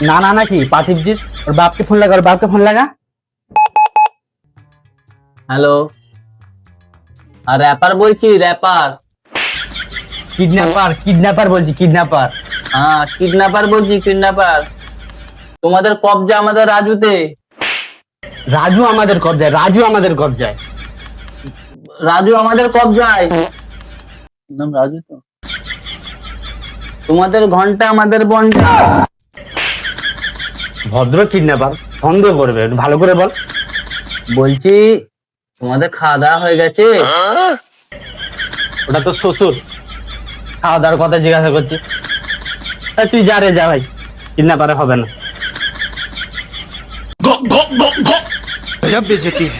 না না নাকি পা টিপছিস? ওর বাপকে ফোন লাগা, ওর বাপকে ফোন লাগা। হ্যালো, আর র্যাপার বলছি, র্যাপার। কিডন্যাপার কিডন্যাপার বলছি, কিডন্যাপার। হ্যাঁ, কিডন্যাপার বলছি, কিডন্যাপার। তোমাদের কবজা আমাদের রাজুতে। রাজু আমাদের কবজায়, রাজু আমাদের কবজায়। রাজু আমাদের কবজায়। নাম রাজু তো। তোমাদের ঘন্টা আমাদের বন্টা। ভদ্র কিডন্যাপার, সন্দেহ করবে, একটু ভালো করে বল। বলছি তোমাদের খাওয়া দাওয়া হয়ে গেছে? ওটা তো শ্বশুর, খাওয়া দাওয়ার কথা জিজ্ঞাসা করছি। তুই যা রে, যা ভাই, কিডন্যাপারে হবে না। गजब बेइज्जती है।